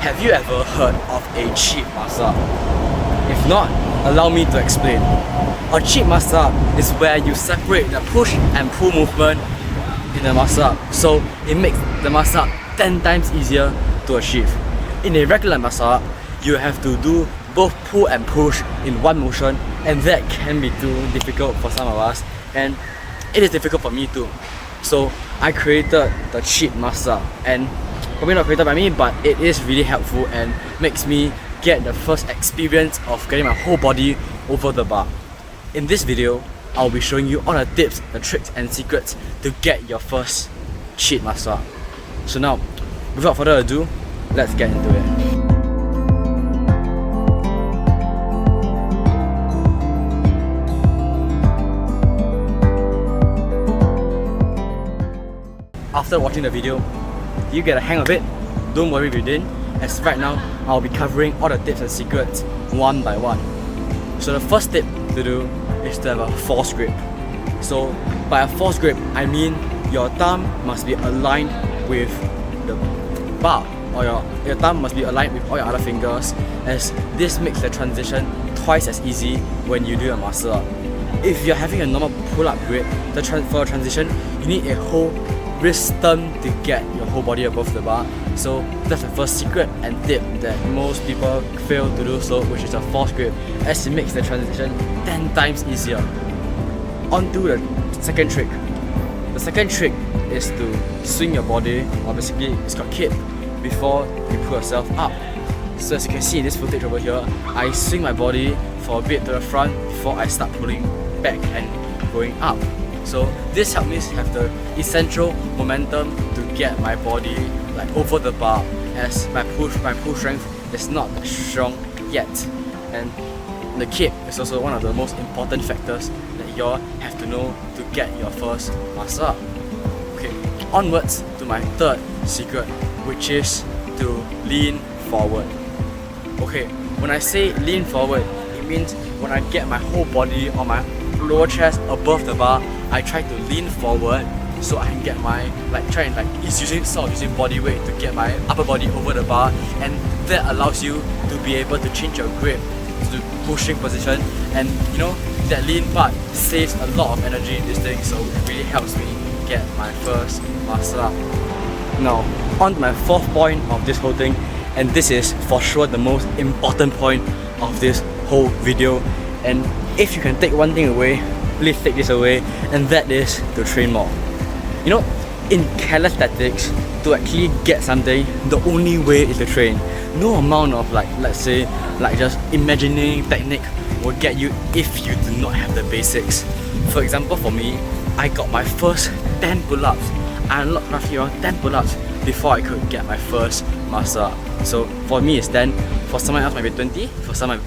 Have you ever heard of a cheat muscle up? If not, allow me to explain. A cheat muscle up is where you separate the push and pull movement in the muscle up, so it makes the muscle up 10 times easier to achieve. In a regular muscle up, you have to do both pull and push in one motion, and that can be too difficult for some of us, and it is difficult for me too. So I created the cheat muscle up, and probably not created by me, but it is really helpful and makes me get the first experience of getting my whole body over the bar. In this video, I'll be showing you all the tips, the tricks and secrets to get your first cheat muscle up. So now, without further ado, let's get into it. After watching the video, do you get a hang of it? Don't worry if you didn't, as right now I'll be covering all the tips and secrets one by one. So the first tip to do is to have a force grip. So by a force grip, I mean your thumb must be aligned with the bar, or your thumb must be aligned with all your other fingers, as this makes the transition twice as easy when you do a muscle up. If you're having a normal pull-up grip, for a transition, you need a whole wrist turn to get your whole body above the bar. So that's the first secret and tip that most people fail to do so, which is a force grip, as it makes the transition 10 times easier. On to the second trick. The second trick is to swing your body, or basically it's called kick, before you pull yourself up. So as you can see in this footage over here, I swing my body for a bit to the front before I start pulling back and going up. So this helps me have the essential momentum to get my body over the bar, as my pull strength is not strong yet. And the kick is also one of the most important factors that you all have to know to get your first muscle up. Okay, onwards to my third secret, which is to lean forward. Okay, when I say lean forward, it means when I get my whole body or my lower chest above the bar, I try to lean forward so I can get my using body weight to get my upper body over the bar, and that allows you to be able to change your grip to pushing position, and you know that lean part saves a lot of energy in this thing, so it really helps me get my first muscle up. Now on to my fourth point of this whole thing, and this is for sure the most important point of this whole video, and if you can take one thing away, please take this away, and that is to train more. You know, in calisthenics, to actually get something, the only way is to train. No amount of let's say just imagining technique will get you if you do not have the basics. For example, for me, I got my first 10 pull-ups. I unlocked roughly around 10 pull-ups before I could get my first muscle up. So for me it's 10, for someone else might be 20, for someone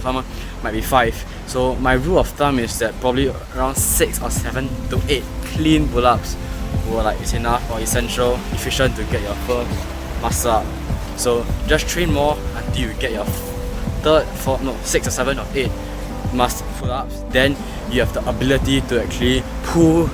might be 5. So my rule of thumb is that probably around 6 or 7 to 8 clean pull-ups were is enough or essential, efficient to get your first muscle up. So just train more until you get your 6 or 7 or 8 muscle pull-ups. Then you have the ability to actually pull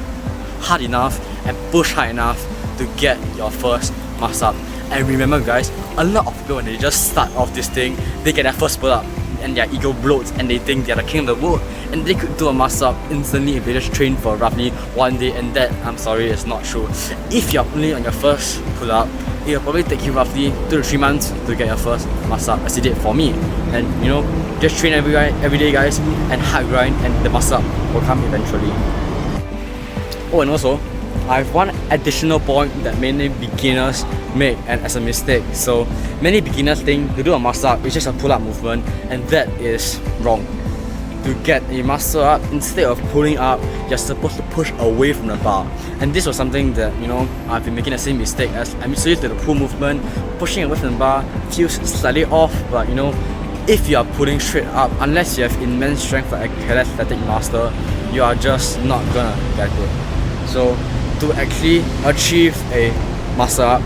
hard enough and push hard enough to get your first muscle up. And remember guys, a lot of people when they just start off this thing, they get their first pull-up and their ego bloats and they think they're the king of the world, and they could do a muscle up instantly if they just train for roughly one day, and that, I'm sorry, is not true. If you're only on your first pull-up, it will probably take you roughly 2 to 3 months to get your first muscle up, as it did for me. And you know, just train every day guys, and hard grind, and the muscle up will come eventually. Oh, and also, I have one additional point that many beginners make and as a mistake. So many beginners think to do a muscle up is just a pull-up movement, and that is wrong. To get a muscle up, instead of pulling up, you're supposed to push away from the bar. And this was something that, you know, I've been making the same mistake, as I'm so used to the pull movement. Pushing away from the bar feels slightly off, but you know, if you are pulling straight up, unless you have immense strength like a calisthenic master, you are just not gonna get it. So to actually achieve a muscle up,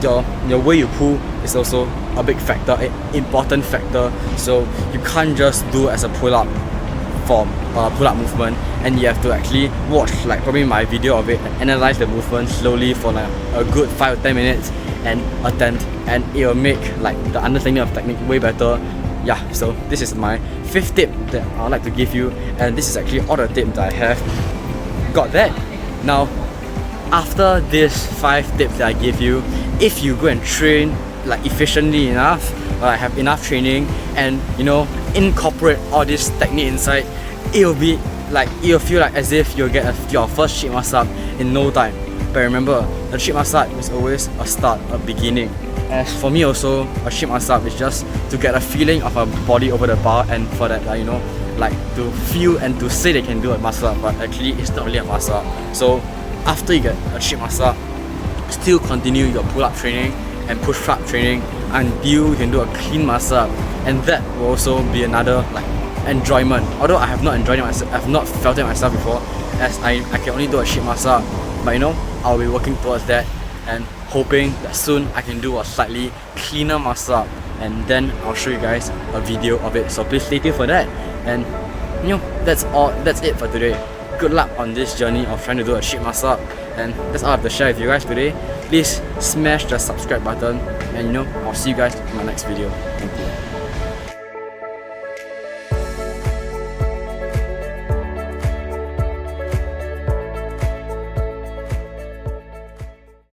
the way you pull is also a big factor, an important factor. So you can't just do as a pull up form or pull-up movement, and you have to actually watch like probably my video of it and analyze the movement slowly for like a good 5 or 10 minutes and attempt, and it will make like the understanding of technique way better. Yeah, so this is my 5th tip that I would like to give you, and this is actually all the tips that I have. Got that? Now, after these 5 tips that I give you, if you go and train like efficiently enough, or like have enough training, and you know, incorporate all this technique inside, it'll be like, it'll feel like as if you'll get your first sheet muscle up in no time. But remember, a sheet muscle up is always a start, a beginning. As for me also, a sheet muscle up is just to get a feeling of a body over the bar, and for that, like, you know, like to feel and to say they can do a muscle up, but actually it's not really a muscle up. So after you get a sheet muscle up, still continue your pull-up training and push-up training until you can do a clean muscle up, and that will also be another like enjoyment. Although I have not enjoyed it myself, I have not felt it myself before, as I can only do a sheet muscle up. But you know, I'll be working towards that and hoping that soon I can do a slightly cleaner muscle up, and then I'll show you guys a video of it. So please stay tuned for that. And you know, that's it for today. Good luck on this journey of trying to do a sheet muscle up, and that's all I have to share with you guys today. Please smash the subscribe button, and you know, I'll see you guys in my next video. Thank you.